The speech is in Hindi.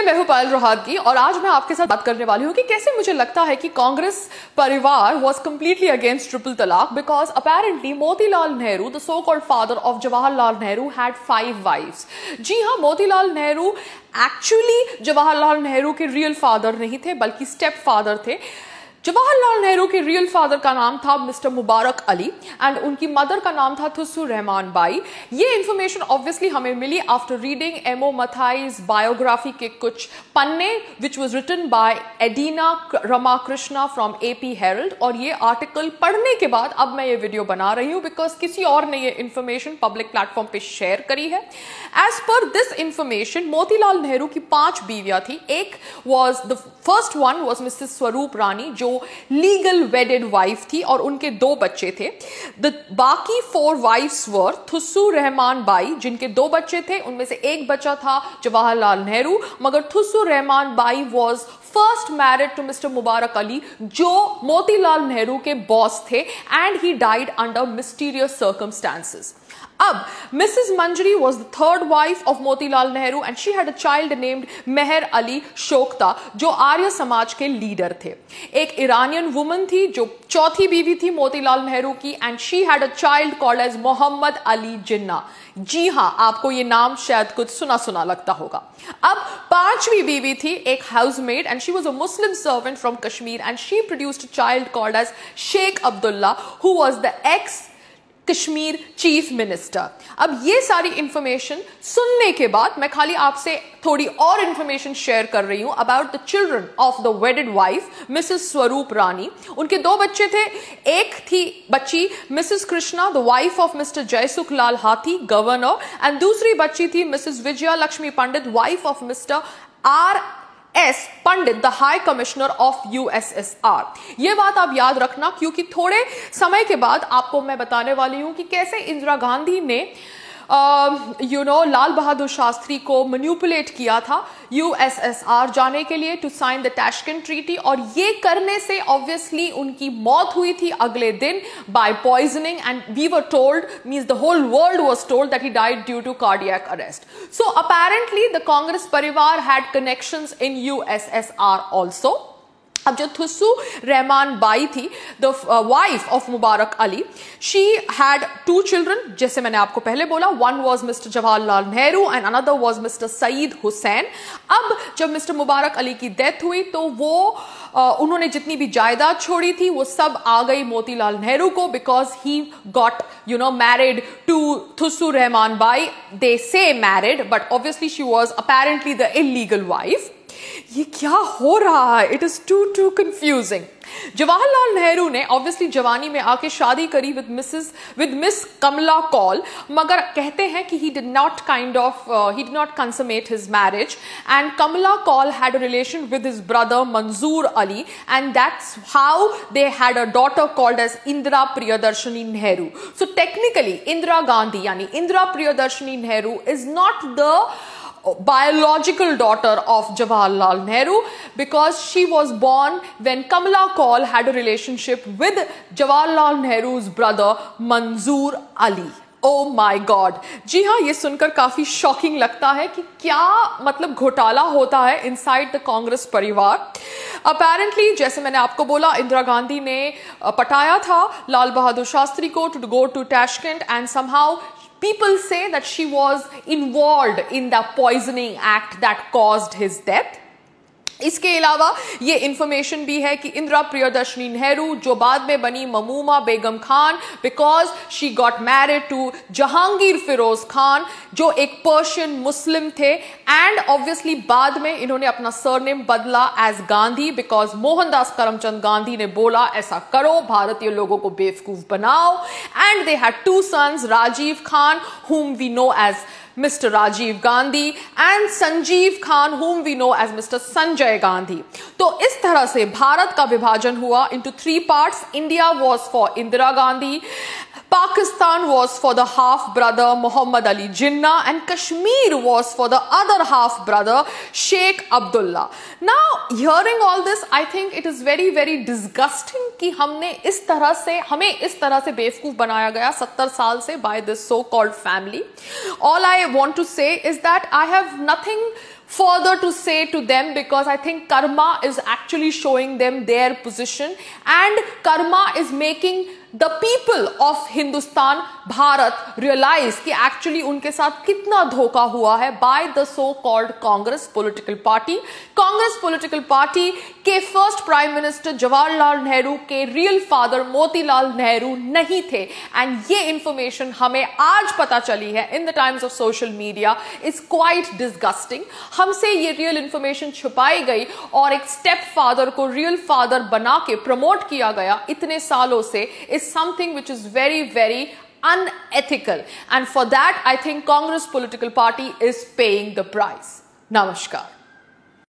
मैं हूं पायल रोहातगी और आज मैं आपके साथ बात करने वाली हूं कि कैसे मुझे लगता है कि कांग्रेस परिवार was completely against triple talaq because apparently Motilal Nehru, the so-called father of Jawaharlal Nehru, had 5 wives. जी हाँ, मोतीलाल नेहरू एक्चुअली जवाहरलाल नेहरू के रियल फादर नहीं थे बल्कि स्टेप फादर थे। जवाहरलाल नेहरू के रियल फादर का नाम था मिस्टर मुबारक अली एंड उनकी मदर का नाम था थुस्सू रहमान बाई। ये इंफॉर्मेशन ऑब्वियसली हमें मिली after reading MO Mathai's biography के कुछ पन्ने which was written by Adina Ramakrishna from AP Herald, और ये आर्टिकल पढ़ने के बाद अब मैं ये वीडियो बना रही हूं बिकॉज किसी और ने ये इंफॉर्मेशन पब्लिक प्लेटफॉर्म पे शेयर करी है। As per this information Motilal Nehru की 5 बीवियां थी। एक was the first one was Mrs Swarup रानी जो लीगल वेडेड वाइफ थी और उनके 2 बच्चे थे। बाकी 4 वाइफ्स वर थुस्सू रहमान बाई जिनके 2 बच्चे थे, उनमें से एक बच्चा था जवाहरलाल नेहरू, मगर Thussu Rahman Bai was first married to mister Mubarak Ali जो मोतीलाल नेहरू के बॉस थे and he died under mysterious circumstances. अब Mrs Manjari was the third wife of Motilal Nehru and she had a child named Mehar Ali Shokta जो आर्य समाज के लीडर थे। एक इरानियन वुमन थी जो चौथी बीवी थी मोतीलाल नेहरू की and she had a child called as Mohammad Ali Jinnah. जी हाँ, आपको ये नाम शायद कुछ सुना सुना लगता होगा। अब 5वीं बीवी थी एक housemaid and she was a Muslim servant from Kashmir and she produced a child called as Sheikh Abdullah who was the ex Kashmir chief minister. अब ये सारी इंफॉर्मेशन सुनने के बाद मैं खाली आपसे थोड़ी और इंफॉर्मेशन शेयर कर रही हूं about the children of the wedded wife Mrs Swarup Rani. उनके 2 बच्चे थे। एक थी बच्ची Mrs Krishna the wife of mister Jaisukh Lal Hathi governor and दूसरी बच्ची थी Mrs Vijaya Lakshmi Pandit wife of mister R S Pandit the high commissioner of USSR. ये बात आप याद रखना क्योंकि थोड़े समय के बाद आपको मैं बताने वाली हूं कि कैसे इंदिरा गांधी ने लाल बहादुर शास्त्री को मैनिपुलेट किया था यूएसएसआर जाने के लिए to sign the Tashkent treaty, और ये करने से ऑब्वियसली उनकी मौत हुई थी अगले दिन by poisoning and we were told means the whole world was told that he died due to cardiac arrest. So apparently the Congress parivar had connections in USSR also. अब जो थुस्सू रहमान बाई थी the wife of Mubarak Ali, she had 2 children जैसे मैंने आपको पहले बोला। One was mister Jawaharlal Nehru and another was mister Syed Hussain. अब जब मिस्टर मुबारक अली की डेथ हुई तो वो उन्होंने जितनी भी जायदाद छोड़ी थी वो सब आ गई मोतीलाल नेहरू को because he got married to Thussu Rahman Bai. They say married but obviously she was apparently the illegal wife. ये क्या हो रहा है? It is too confusing. Jawaharlal Nehru ने ऑब्वियसली जवानी में आके शादी करी विद मिस कमला कौल, मगर कहते हैं कि he did not consummate his marriage and Kamala Kaul had a relation with his brother Manzoor Ali and that's how they had a daughter called as Indira Priyadarshini Nehru. So technically Indira Gandhi yani Indira Priyadarshini Nehru is not the biological daughter of Jawaharlal Nehru because she was born when Kamala Kaul had a relationship with Jawaharlal Nehru's brother Manzoor Ali. Oh my God! जी हाँ, ये सुनकर काफी शॉकिंग लगता है कि क्या मतलब घोटाला होता है इनसाइड द कांग्रेस परिवार। अपेरेंटली जैसे मैंने आपको बोला इंदिरा गांधी ने पटाया था लाल बहादुर शास्त्री को to go to Tashkent and somehow people say that she was involved in the poisoning act that caused his death. इसके अलावा ये इंफॉर्मेशन भी है कि इंदिरा प्रियदर्शनी नेहरू जो बाद में बनी Mamuma Begum Khan because she got married to Jahangir Firoz Khan जो एक पर्शियन मुस्लिम थे एंड ऑब्वियसली बाद में इन्होंने अपना सरनेम बदला एज गांधी बिकॉज मोहनदास करमचंद गांधी ने बोला ऐसा करो, भारतीय लोगों को बेवकूफ बनाओ। And they had 2 sons, Rajiv Khan whom we know as Mr. Rajiv Gandhi and Sanjeev Khan whom we know as Mr. Sanjay Gandhi. तो इस तरह से भारत का विभाजन हुआ into 3 parts. India was for Indira Gandhi, Pakistan was for the half brother Muhammad Ali Jinnah and Kashmir was for the other half brother Sheikh Abdullah. Now hearing all this I think it is very very disgusting कि हमें इस तरह से बेवकूफ बनाया गया 70 साल से by this so called family. All I want to say is that I have nothing further to say to them, because I think karma is actually showing them their position, and karma is making the people of Hindustan, Bharat realize कि actually उनके साथ कितना धोखा हुआ है by the so-called Congress political party. Congress political party के first prime minister Jawaharlal Nehru के real father मोतीलाल नेहरू नहीं थे, and ये information हमें आज पता चली है in the times of social media is quite disgusting. हमसे ये real information छुपाई गई और एक step father को real father बना के promote किया गया इतने सालों से is something which is very, very unethical. And for that, I think Congress political party is paying the price. Namaskar.